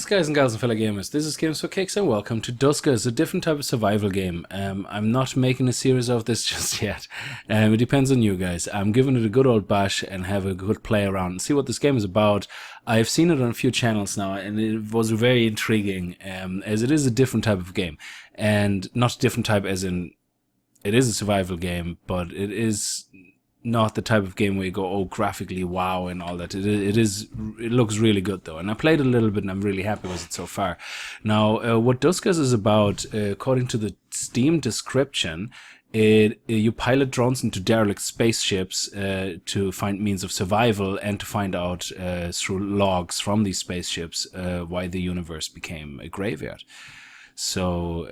Greetings guys and gals and fellow gamers, this is Games for Kicks and welcome to Duskers, a different type of survival game. I'm not making a series of this just yet, it depends on you guys. I'm giving it a good old bash and have a good play around and see what this game is about. I've seen it on a few channels now and it was very intriguing, as it is a different type of game. And not different type as in, it is a survival game, but it is not the type of game where you go, oh, graphically wow and all that. It looks really good though, and I played it a little bit and I'm really happy with it so far. Now what Duskers is about, according to the Steam description, you pilot drones into derelict spaceships to find means of survival and to find out through logs from these spaceships why the universe became a graveyard. So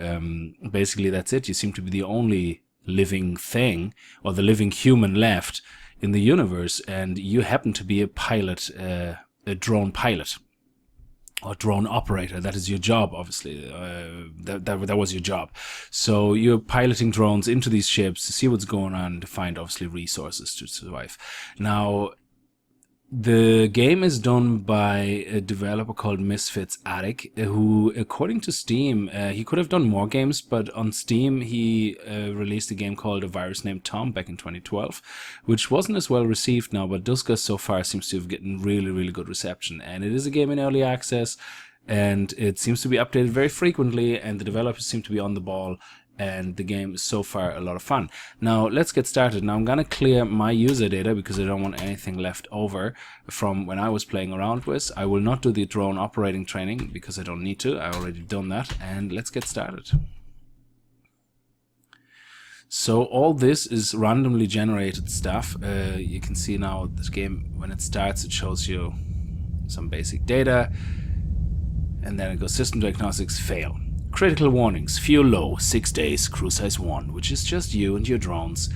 basically that's it. You seem to be the only living thing or the living human left in the universe, and you happen to be a pilot, a drone pilot or drone operator. That is your job, obviously. That was your job. So you're piloting drones into these ships to see what's going on, to find obviously resources to survive. Now the game is done by a developer called Misfits Attic, who, according to Steam, he could have done more games, but on Steam he released a game called A Virus Named Tom back in 2012, which wasn't as well received now, but Doska so far seems to have gotten really good reception. And it is a game in early access, and it seems to be updated very frequently, and the developers seem to be on the ball, and the game is so far a lot of fun. Now let's get started. Now I'm gonna clear my user data because I don't want anything left over from when I was playing around with. I will not do the drone operating training because I don't need to. I already done that, and let's get started. So all this is randomly generated stuff. You can see now this game, when it starts, it shows you some basic data, and then it goes system diagnostics fail. Critical warnings: fuel low, 6 days, crew size 1, which is just you and your drones.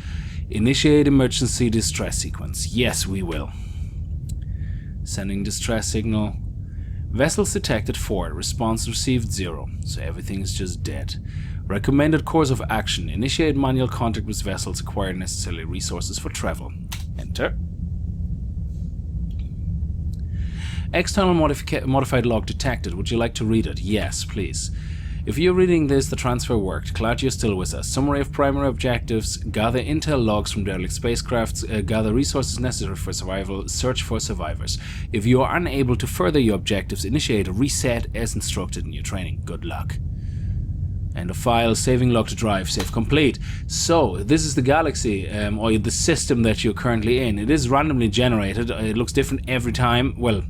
Initiate emergency distress sequence. Yes, we will. Sending distress signal. Vessels detected 4, response received 0, so everything is just dead. Recommended course of action: initiate manual contact with vessels, acquire necessary resources for travel. Enter. External modified log detected. Would you like to read it? Yes, please. If you're reading this, the transfer worked. Glad you're still with us. Summary of primary objectives: gather intel logs from derelict spacecrafts, gather resources necessary for survival, search for survivors. If you are unable to further your objectives, initiate a reset as instructed in your training. Good luck. End of file. Saving log to drive. Save complete. So this is the galaxy, or the system that you're currently in. It is randomly generated. It looks different every time. Well,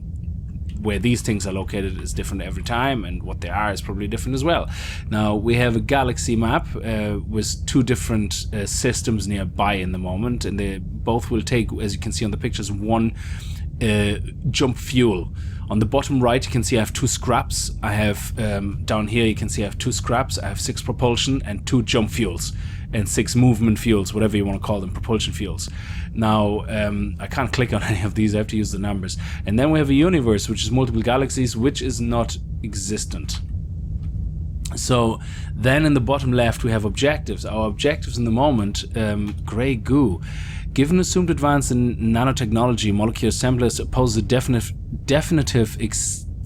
where these things are located is different every time, and what they are is probably different as well. Now we have a galaxy map with 2 different systems nearby in the moment, and they both will take, as you can see on the pictures, 1 jump fuel. On the bottom right you can see I have 2 scraps. I have down here you can see I have 2 scraps. I have 6 propulsion and 2 jump fuels and 6 movement fuels, whatever you want to call them, propulsion fuels. Now I can't click on any of these, I have to use the numbers. And then we have a universe, which is multiple galaxies, which is not existent. So then in the bottom left we have objectives. Our objectives in the moment: grey goo. Given assumed advance in nanotechnology, molecular assemblers pose a definitive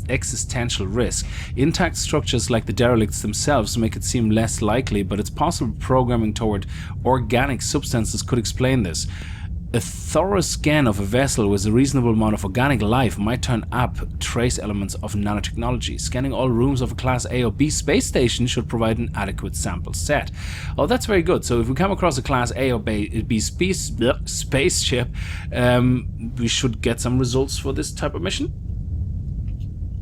existential risk. Intact structures like the derelicts themselves make it seem less likely, but it's possible programming toward organic substances could explain this. A thorough scan of a vessel with a reasonable amount of organic life might turn up trace elements of nanotechnology. Scanning all rooms of a Class A or B space station should provide an adequate sample set. Oh, that's very good. So if we come across a Class A or B spaceship, we should get some results for this type of mission.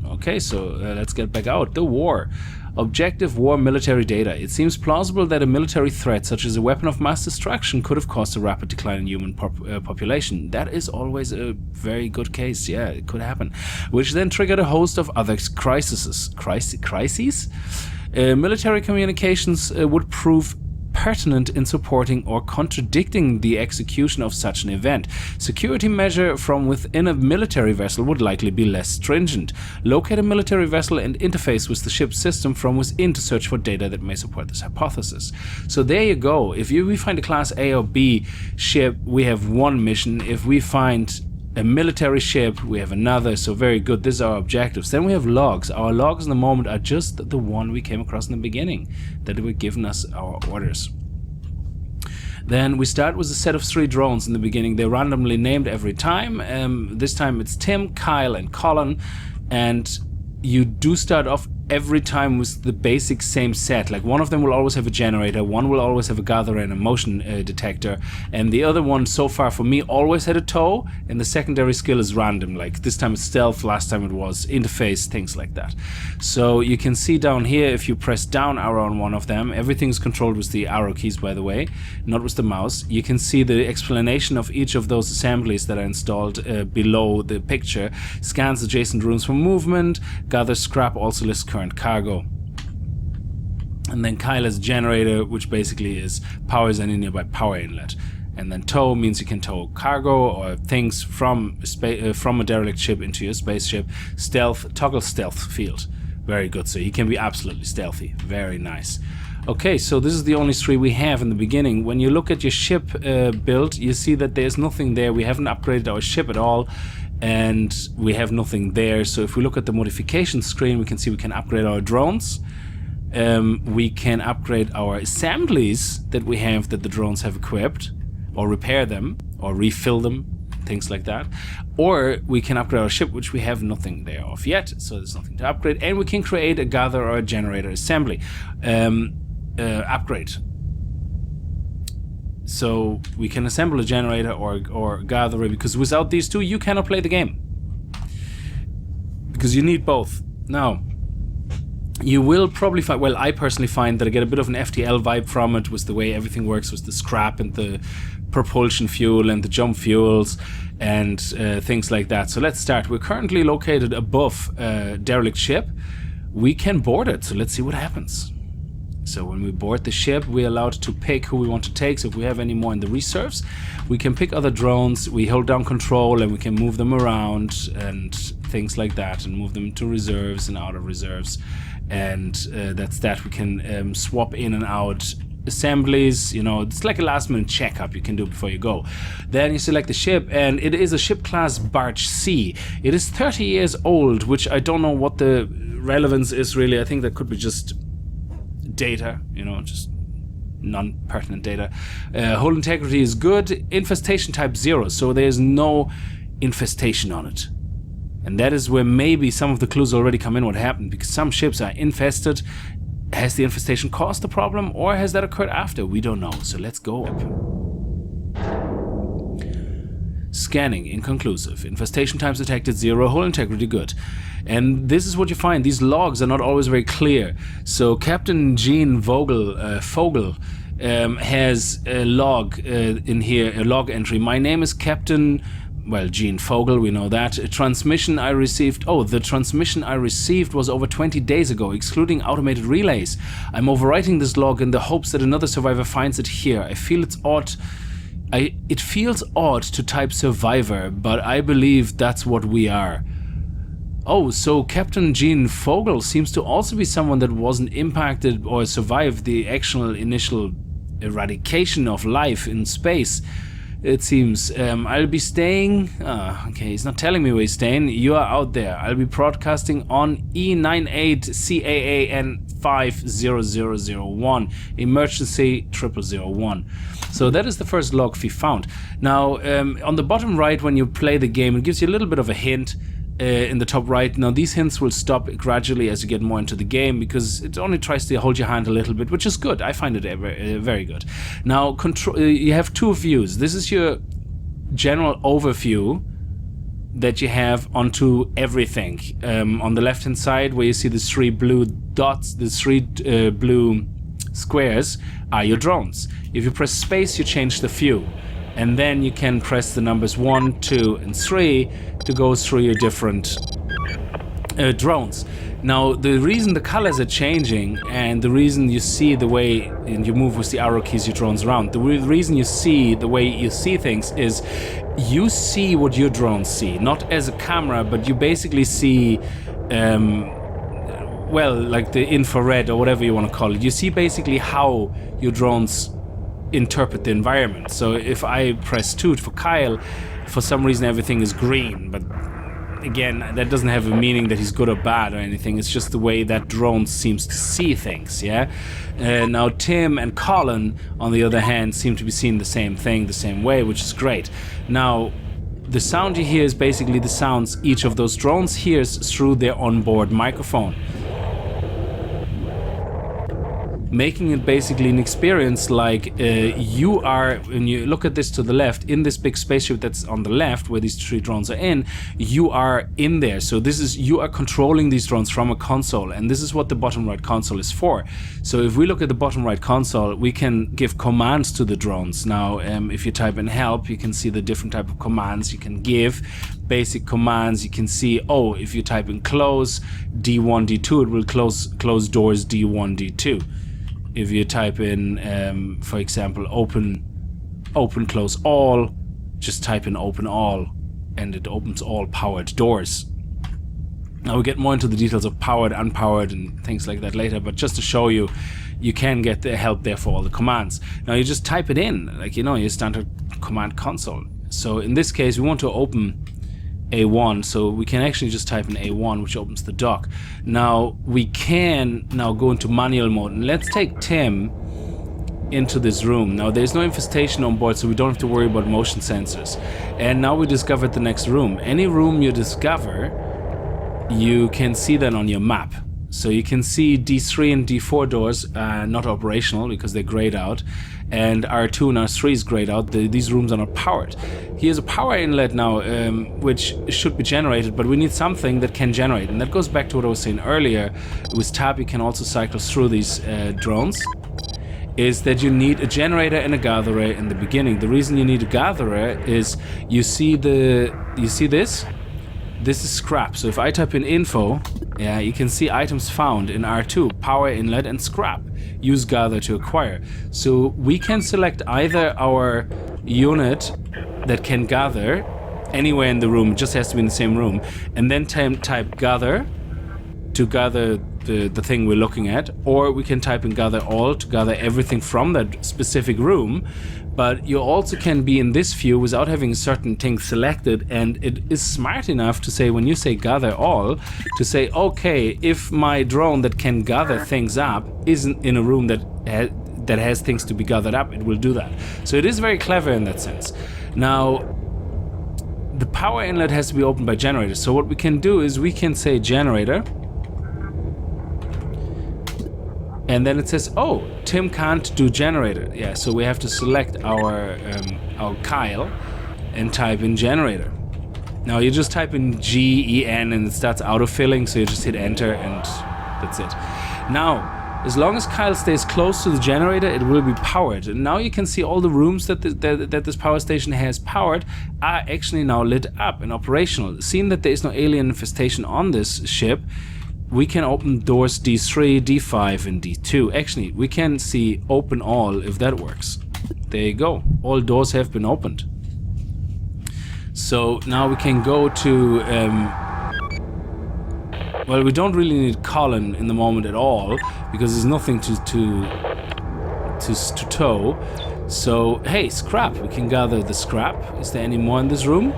Okay, so let's get back out. The war. Objective: war military data. It seems plausible that a military threat such as a weapon of mass destruction could have caused a rapid decline in human population. That is always a very good case. Yeah, it could happen. Which then triggered a host of other crises. Crises? Military communications would prove pertinent in supporting or contradicting the execution of such an event. Security measure from within a military vessel would likely be less stringent. Locate a military vessel and interface with the ship's system from within to search for data that may support this hypothesis. So there you go. If we find a Class A or B ship, we have 1 mission. If we find a military ship, we have another, so very good. These are our objectives. Then we have logs. Our logs in the moment are just the one we came across in the beginning, that were giving us our orders. Then we start with a set of 3 drones in the beginning. They're randomly named every time. This time it's Tim, Kyle, and Colin. And you do start off every time with the basic same set. Like one of them will always have a generator, one will always have a gatherer and a motion detector, and the other one so far for me always had a tow, and the secondary skill is random. Like this time it's stealth, last time it was interface, things like that. So you can see down here, if you press down arrow on one of them, everything's controlled with the arrow keys, by the way, not with the mouse. You can see the explanation of each of those assemblies that are installed below the picture. Scans adjacent rooms for movement, gathers scrap, also lists current cargo. And then Kyle has generator, which basically is powers any nearby power inlet. And then tow means you can tow cargo or things from a derelict ship into your spaceship. Stealth, toggle stealth field. Very good, so he can be absolutely stealthy. Very nice. Okay, so this is the only 3 we have in the beginning. When you look at your ship build, you see that there's nothing there. We haven't upgraded our ship at all, and we have nothing there. So if we look at the modification screen, we can see we can upgrade our drones. We can upgrade our assemblies that we have, that the drones have equipped, or repair them, or refill them, things like that. Or we can upgrade our ship, which we have nothing there of yet, so there's nothing to upgrade. And we can create a gatherer or a generator assembly upgrade. So we can assemble a generator or gatherer, because without these 2 you cannot play the game, because you need both. Now you will probably find, well, I personally find that I get a bit of an FTL vibe from it, with the way everything works with the scrap and the propulsion fuel and the jump fuels and things like that. So let's start. We're currently located above a derelict ship. We can board it, so let's see what happens. So when we board the ship, we're allowed to pick who we want to take. So if we have any more in the reserves, we can pick other drones. We hold down control and we can move them around and things like that, and move them to reserves and out of reserves. And that's that. We can swap in and out assemblies. You know, it's like a last minute checkup you can do before you go. Then you select the ship, and it is a ship class Barge C. It is 30 years old, which I don't know what the relevance is really. I think that could be just data, you know, just non-pertinent data. Hull integrity is good. Infestation type 0, so there's no infestation on it. And that is where maybe some of the clues already come in what happened, because some ships are infested. Has the infestation caused the problem, or has that occurred after? We don't know, so let's go up. Scanning, inconclusive. Infestation types detected 0, hull integrity good. And this is what you find. These logs are not always very clear. So Captain Gene Fogel has a log in here, a log entry. My name is Captain, well, Gene Fogel, we know that. A transmission I received, the transmission I received was over 20 days ago, excluding automated relays. I'm overwriting this log in the hopes that another survivor finds it here. I feel it's odd. It feels odd to type survivor, but I believe that's what we are. Oh, so Captain Gene Fogel seems to also be someone that wasn't impacted or survived the actual initial eradication of life in space, it seems. I'll be staying... okay, he's not telling me where he's staying. You are out there. I'll be broadcasting on E98CAAN 50001. Emergency 0001. So that is the first log we found. Now, on the bottom right, when you play the game, it gives you a little bit of a hint. In the top right. Now these hints will stop gradually as you get more into the game, because it only tries to hold your hand a little bit, which is good. I find it very good. Now you have 2 views. This is your general overview that you have onto everything. On the left hand side, where you see the 3 blue dots, the 3 blue squares are your drones. If you press space, you change the view. And then you can press the numbers 1, 2, and 3 to go through your different drones. Now, the reason the colors are changing, and the reason you see the way, and you move with the arrow keys your drones around, the reason you see the way you see things is you see what your drones see. Not as a camera, but you basically see, well, like the infrared or whatever you want to call it. You see basically how your drones interpret the environment. So if I press 2 for Kyle, for some reason everything is green, but again, that doesn't have a meaning that he's good or bad or anything. It's just the way that drone seems to see things, yeah? Now Tim and Colin, on the other hand, seem to be seeing the same thing the same way, which is great. Now, the sound you hear is basically the sounds each of those drones hears through their onboard microphone, making it basically an experience like you are, when you look at this to the left, in this big spaceship that's on the left where these 3 drones are in, you are in there. So this is, you are controlling these drones from a console, and this is what the bottom right console is for. So if we look at the bottom right console, we can give commands to the drones. Now if you type in help, you can see the different type of commands you can give. Basic commands, you can see, oh, if you type in close D1, D2, it will close doors D1, D2. If you type in, for example, open, close all, just type in open all, and it opens all powered doors. Now we'll get more into the details of powered, unpowered, and things like that later, but just to show you, you can get the help there for all the commands. Now you just type it in, like, you know, your standard command console. So in this case, we want to open A1, so we can actually just type in A1, which opens the dock. Now we can now go into manual mode, and let's take Tim into this room. Now there's no infestation on board, so we don't have to worry about motion sensors. And now we discovered the next room. Any room you discover, you can see that on your map. So you can see D3 and D4 doors not operational because they're grayed out, and R2 and R3 is grayed out. These rooms are not powered. Here's a power inlet now, which should be generated, but we need something that can generate. And that goes back to what I was saying earlier. With Tab, you can also cycle through these drones. Is that you need a generator and a gatherer in the beginning. The reason you need a gatherer is you see this? This is scrap. So if I type in info, yeah, you can see items found in R2, power inlet and scrap. Use gather to acquire. So we can select either our unit that can gather anywhere in the room, it just has to be in the same room, and then type gather to gather the thing we're looking at, or we can type in gather all to gather everything from that specific room. But you also can be in this view without having certain things selected, and it is smart enough to say, when you say gather all, to say, okay, if my drone that can gather things up isn't in a room that has things to be gathered up, it will do that. So it is very clever in that sense. Now, the power inlet has to be opened by generator. So what we can do is we can say generator, and then it says, oh, Tim can't do generator. Yeah, so we have to select our Kyle and type in generator. Now you just type in GEN and it starts autofilling, so you just hit enter and that's it. Now, as long as Kyle stays close to the generator, it will be powered. And now you can see all the rooms that this power station has powered are actually now lit up and operational. Seeing that there is no alien infestation on this ship, we can open doors D3, D5, and D2. Actually, we can see open all if that works. There you go. All doors have been opened. So now we can go to... well, we don't really need Colin in the moment at all, because there's nothing to tow. So, hey, scrap. We can gather the scrap. Is there any more in this room?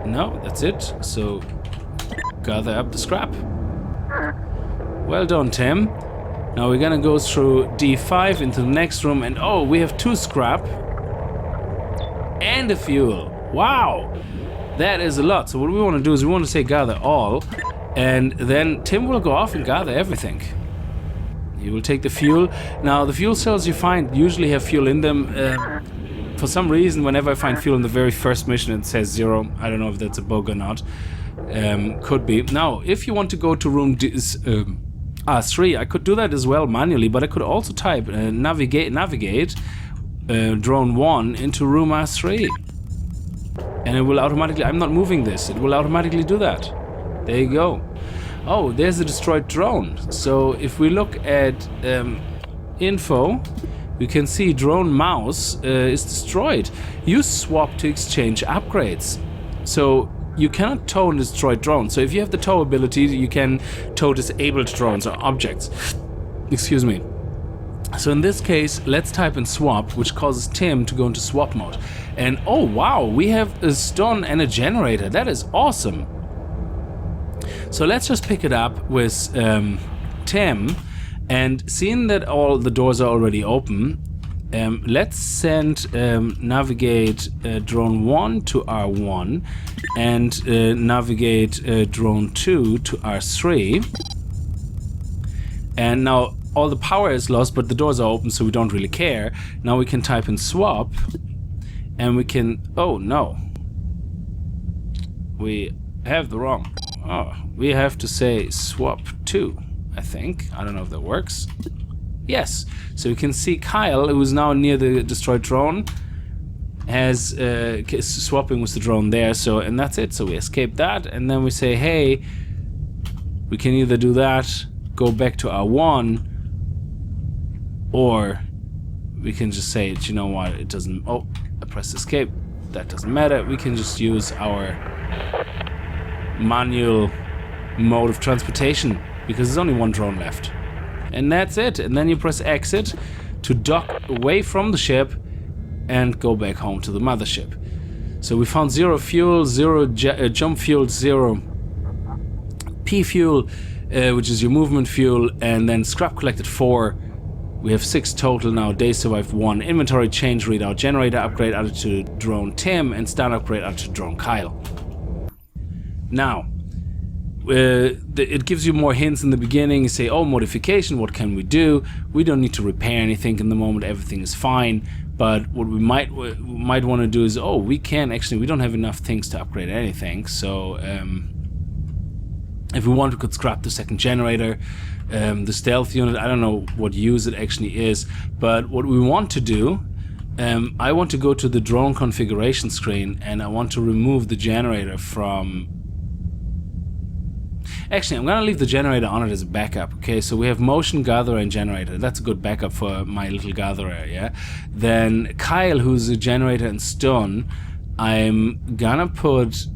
No, that's it. So... gather up the scrap. Well done, Tim. Now we're gonna go through D5 into the next room, and oh, we have 2 scrap and a fuel. Wow, that is a lot. So what we want to do is we want to say gather all, and then Tim will go off and gather everything. He will take the fuel. Now the fuel cells you find usually have fuel in them. For some reason, whenever I find fuel in the very first mission, it says 0. I don't know if that's a bug or not. Could be. Now, if you want to go to room R3, I could do that as well manually, but I could also type navigate drone 1 into room R3. And it will automatically, I'm not moving this, it will automatically do that. There you go. Oh, there's a destroyed drone. So if we look at info, we can see drone mouse is destroyed. Use swap to exchange upgrades. So you cannot tow and destroy drones. So if you have the tow ability, you can tow disabled drones or objects. Excuse me. So in this case, let's type in swap, which causes Tim to go into swap mode. And oh wow, we have a stun and a generator. That is awesome. So let's just pick it up with Tim, and seeing that all the doors are already open, let's send navigate drone 1 to R1 and navigate drone 2 to R3. And now all the power is lost, but the doors are open, so we don't really care. Now we can type in swap, and we can... Oh, no. We have the wrong... Oh, we have to say swap 2, I think. I don't know if that works. Yes. So we can see Kyle, who is now near the destroyed drone, has swapping with the drone there. So, and that's it. So we escape that, and then we say, hey, we can either do that, go back to R1, or we can just say, you know what, it doesn't... Oh, I pressed escape. That doesn't matter. We can just use our manual mode of transportation, because there's only one drone left. And that's it. And then you press exit to dock away from the ship and go back home to the mothership. So we found 0 fuel, 0 jump fuel, 0 P fuel, which is your movement fuel, and then scrap collected 4. We have 6 total now. Days survived 1. Inventory change readout. Generator upgrade added to drone Tim, and stand upgrade added to drone Kyle. Now, it gives you more hints in the beginning. You say, oh, modification, what can we do? We don't need to repair anything in the moment. Everything is fine. But what we might want to do is, oh, we don't have enough things to upgrade anything. So if we want, we could scrap the second generator. The stealth unit, I don't know what use it actually is, but what we want to do, I want to go to the drone configuration screen, and I want to remove the generator from... Actually, I'm gonna leave the generator on it as a backup. Okay, so we have motion, gatherer, and generator. That's a good backup for my little gatherer, yeah? Then Kyle, who's a generator and stun, I'm gonna put...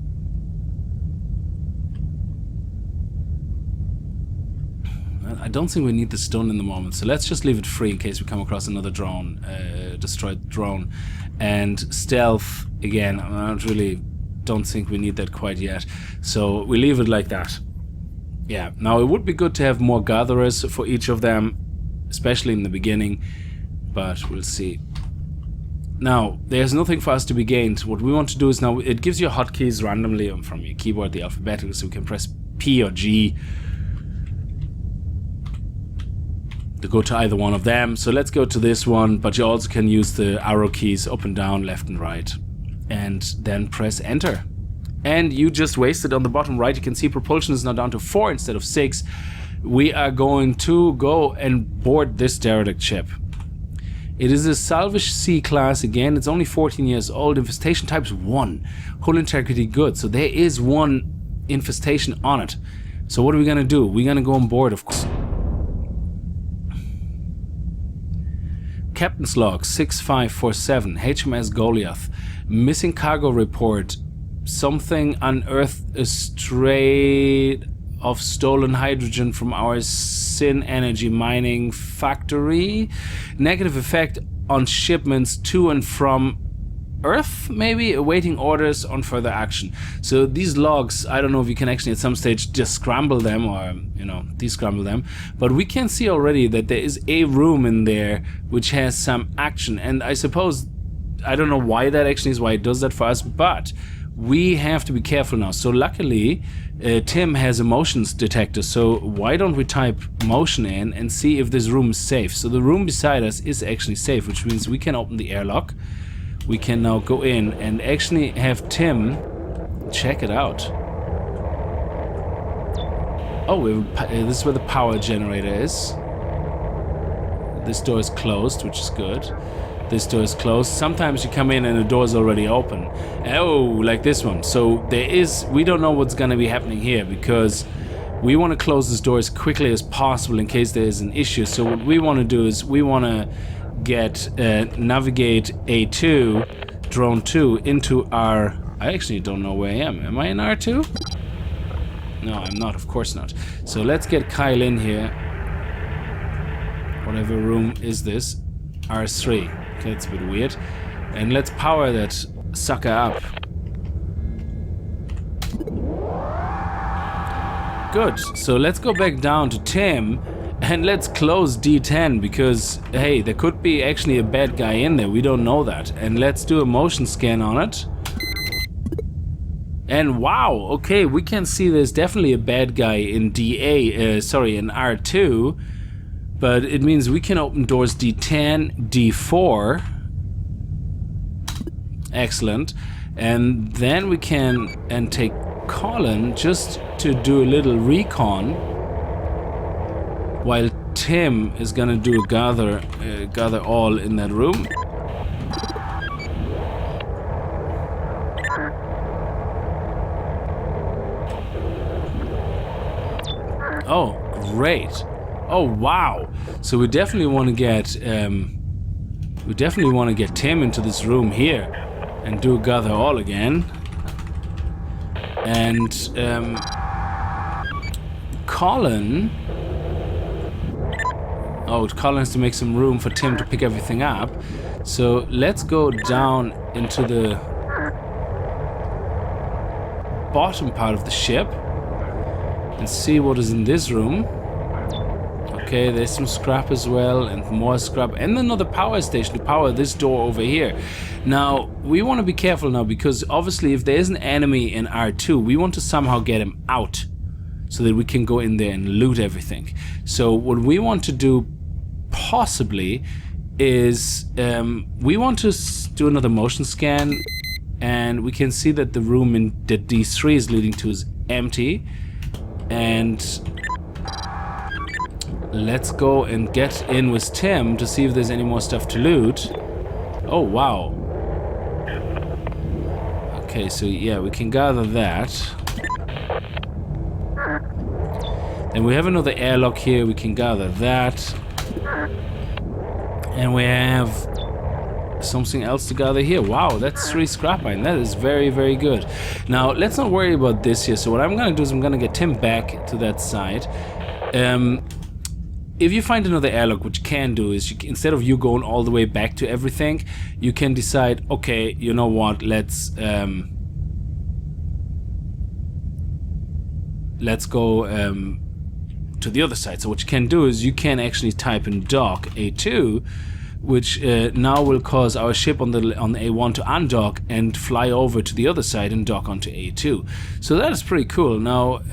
I don't think we need the stun in the moment, so let's just leave it free in case we come across another drone, destroyed drone. And stealth, again, don't think we need that quite yet, so we leave it like that. Yeah, now it would be good to have more gatherers for each of them, especially in the beginning, but we'll see. Now, there's nothing for us to be gained. What we want to do is now, it gives you hotkeys randomly from your keyboard, the alphabetical, so we can press P or G to go to either one of them. So let's go to this one, but you also can use the arrow keys up and down, left and right, and then press enter. And you just wasted on the bottom right. You can see propulsion is now down to 4 instead of 6. We are going to go and board this derelict ship. It is a salvage C class again. It's only 14 years old. Infestation type is 1. Hull integrity good. So there is 1 infestation on it. So what are we gonna do? We're gonna go on board, of course. Captain's log 6547, HMS Goliath. Missing cargo report. Something unearthed a stray of stolen hydrogen from our Sin Energy mining factory. Negative effect on shipments to and from Earth, maybe? Awaiting orders on further action. So these logs, I don't know if you can actually at some stage just scramble them or, you know, descramble them. But we can see already that there is a room in there which has some action. And I suppose, I don't know why that actually is, why it does that for us, but we have to be careful now. So luckily, Tim has a motions detector, so why don't we type motion in and see if this room is safe. So the room beside us is actually safe, which means we can open the airlock. We can now go in and actually have Tim check it out. Oh, this is where the power generator is. This door is closed, which is good. This door is closed. Sometimes you come in and the door is already open. Oh, like this one. So we don't know what's gonna be happening here, because we want to close this door as quickly as possible in case there is an issue. So what we want to do is we want to get navigate A2, drone 2 into our... I actually don't know where I am. Am I in R2? No, I'm not. Of course not. So let's get Kyle in here. whatever room is this? R3. Okay, it's a bit weird. And let's power that sucker up. Good. So let's go back down to Tim and let's close D10 because, hey, there could be actually a bad guy in there. We don't know that. And let's do a motion scan on it. And wow, okay, we can see there's definitely a bad guy in in R2. But it means we can open doors D10, D4. Excellent. And then we can take Colin just to do a little recon while Tim is gonna do a gather all in that room. Oh, great. Oh, wow. So we definitely want to get Tim into this room here and do a gather all again. And Colin has to make some room for Tim to pick everything up. So let's go down into the bottom part of the ship and see what is in this room. Okay, there's some scrap as well, and more scrap, and another power station to power this door over here. Now, we want to be careful now, because obviously if there's an enemy in R2, we want to somehow get him out, so that we can go in there and loot everything. So what we want to do, possibly, is we want to do another motion scan, and we can see that the room in that D3 is leading to is empty, and let's go and get in with Tim to see if there's any more stuff to loot. Oh, wow. Okay, so yeah, we can gather that. Then we have another airlock here, we can gather that. And we have something else to gather here. Wow, that's 3 scrap iron. That is very, very good. Now, let's not worry about this here. So what I'm gonna do is I'm gonna get Tim back to that side. If you find another airlock, what you can do is, instead of you going all the way back to everything, you can decide, okay, you know what, let's go to the other side. So what you can do is you can actually type in dock A2, which now will cause our ship on A1 to undock and fly over to the other side and dock onto A2. So that is pretty cool. Now,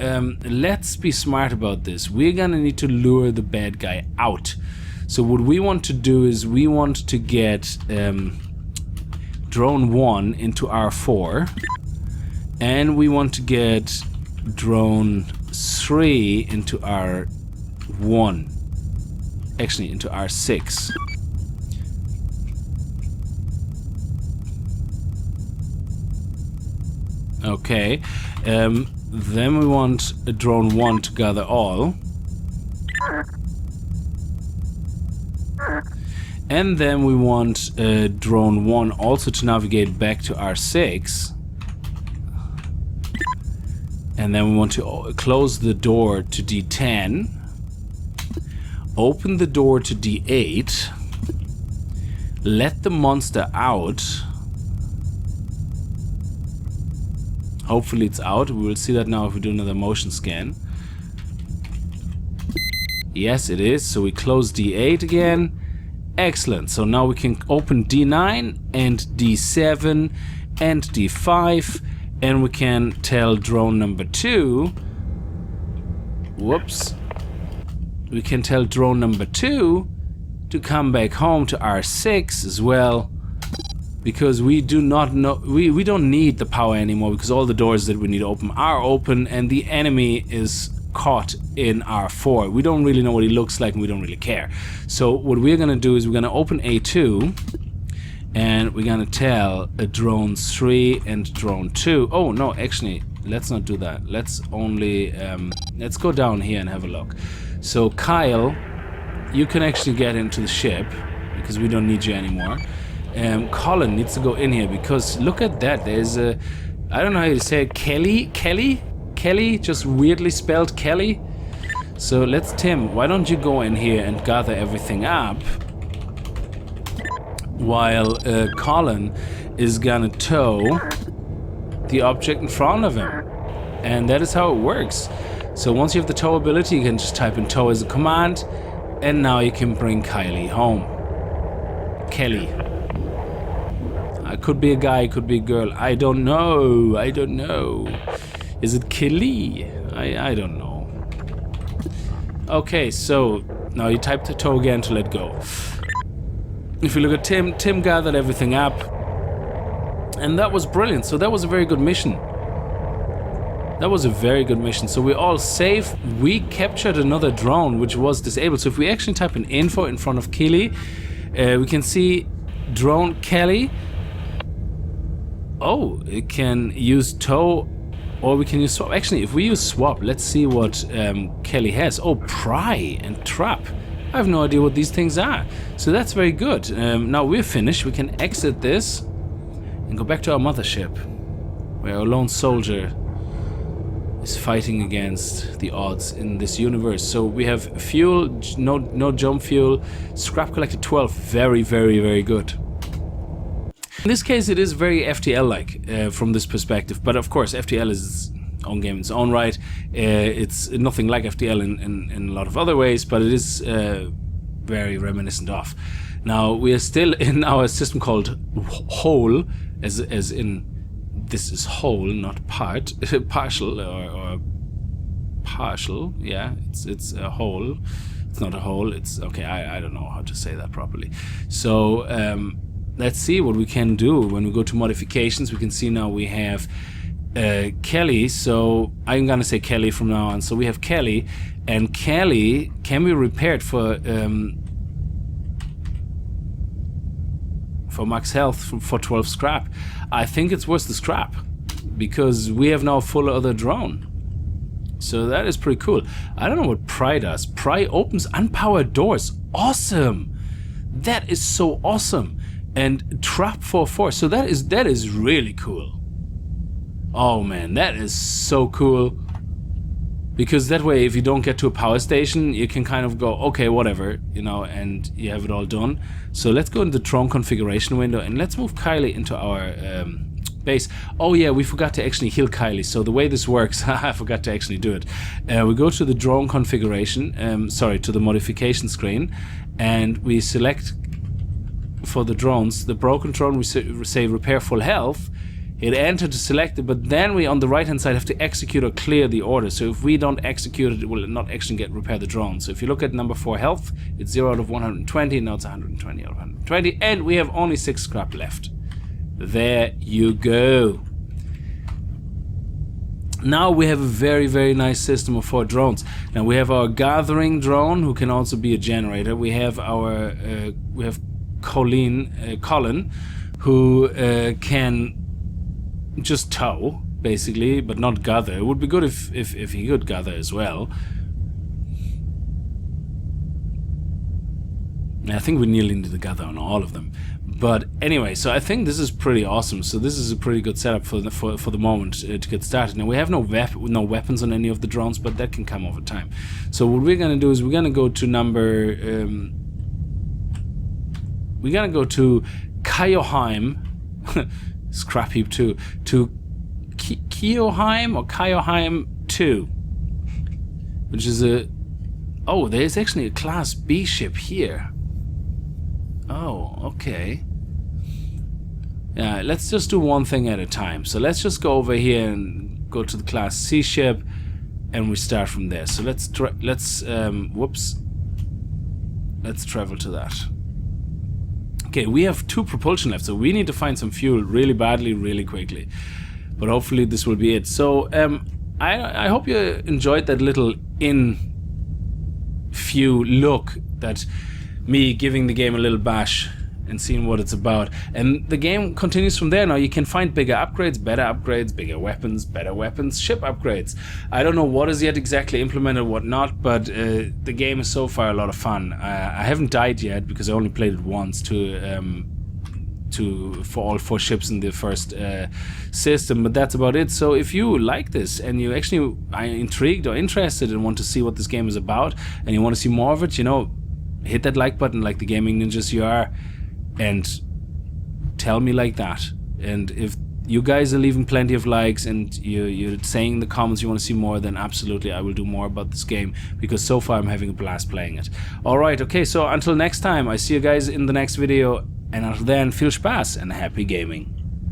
let's be smart about this. We're gonna need to lure the bad guy out. So what we want to do is we want to get drone 1 into R4, and we want to get drone 3 into R1. Actually, into R6. Okay, then we want a drone 1 to gather all. And then we want drone 1 also to navigate back to R6. And then we want to close the door to D10. Open the door to D8. Let the monster out. Hopefully it's out. We will see that now if we do another motion scan. Yes, it is. So we close D8 again. Excellent. So now we can open D9 and D7 and D5, and we can tell drone number 2. Whoops. We can tell drone number 2 to come back home to R6 as well. Because we do not know, we don't need the power anymore, because all the doors that we need to open are open, and the enemy is caught in R4. We don't really know what he looks like, and we don't really care. So what we're gonna do is we're gonna open A2, and we're gonna tell a drone 3 and drone 2. Oh no, actually, let's not do that. Let's only let's go down here and have a look. So Kyle, you can actually get into the ship because we don't need you anymore. Colin needs to go in here because look at that. There's a, I don't know how to say it, Kelly, just weirdly spelled Kelly. So let's, Tim, why don't you go in here and gather everything up while Colin is gonna tow the object in front of him. And that is how it works. So once you have the tow ability, you can just type in tow as a command, and now you can bring Kylie home. Kelly. It could be a guy, could be a girl. I don't know. I don't know. Is it Kelly? I don't know. Okay, so now you type the tow again to let go. If you look at Tim, Tim gathered everything up. And that was brilliant. So that was a very good mission. That was a very good mission. So we're all safe. We captured another drone which was disabled. So if we actually type in info in front of Kelly, we can see drone Kelly. Oh, it can use tow, or we can use swap. Actually, if we use swap, let's see what Kelly has. Oh, pry and trap. I have no idea what these things are. So that's very good. Now we're finished. We can exit this and go back to our mothership, where our lone soldier is fighting against the odds in this universe. So we have fuel, no jump fuel, scrap collected 12, very, very, very good. In this case, it is very FTL-like from this perspective, but of course, FTL is its own game in its own right. It's nothing like FTL in a lot of other ways, but it is very reminiscent of. Now, we are still in our system called whole, as in this is whole, not part, partial or partial. Yeah, it's a whole. It's not a whole. It's okay. I don't know how to say that properly. So let's see what we can do. When we go to modifications, we can see now we have Kelly. So I'm gonna say Kelly from now on. So we have Kelly, and Kelly can be repaired for max health for 12 scrap. I think it's worth the scrap because we have now a full other drone. So that is pretty cool. I don't know what pry does. Pry opens unpowered doors. Awesome. That is so awesome. And trap 4/4. So that is really cool. Oh man, that is so cool. Because that way, if you don't get to a power station, you can kind of go, okay, whatever, you know, and you have it all done. So let's go into the drone configuration window and let's move Kylie into our base. Oh yeah, we forgot to actually heal Kylie. So the way this works, I forgot to actually do it. We go to the drone configuration, to the modification screen, and we select for the drones, the broken drone, we say repair full health. Hit enter to select it, but then we on the right hand side have to execute or clear the order. So if we don't execute it, it will not actually get repair the drone. So if you look at number 4 health, it's 0 out of 120, now it's 120 out of 120, and we have only 6 scrap left. There you go. Now we have a very, very nice system of 4 drones. Now we have our gathering drone, who can also be a generator. We have our Colin, who can just tow, basically, but not gather. It would be good if he could gather as well. I think we nearly need to gather on all of them. But anyway, so I think this is pretty awesome. So this is a pretty good setup for the moment to get started. Now we have no weapons on any of the drones, but that can come over time. So what we're gonna do is we're gonna go to number we're gonna go to Kyoheim. Scrap heap 2 to Kyoheim or Kyoheim 2, which is there's actually a class B ship here. Oh, okay. Yeah, let's just do one thing at a time. So let's just go over here and go to the class C ship, and we start from there. So let's travel to that. Okay, we have 2 propulsion left, so we need to find some fuel really badly, really quickly. But hopefully this will be it. So I hope you enjoyed that little in-view look, that me giving the game a little bash and seeing what it's about. And the game continues from there. Now you can find bigger upgrades, better upgrades, bigger weapons, better weapons, ship upgrades. I don't know what is yet exactly implemented, what not, but the game is so far a lot of fun. I haven't died yet because I only played it once to for all 4 ships in the first system, but that's about it. So if you like this and you actually are intrigued or interested and want to see what this game is about and you want to see more of it, you know, hit that like button like the gaming ninjas you are and tell me like that. And if you guys are leaving plenty of likes and you're saying in the comments you want to see more, then absolutely I will do more about this game, because so far I'm having a blast playing it. Alright, okay, so until next time, I see you guys in the next video, and until then, viel Spaß and happy gaming.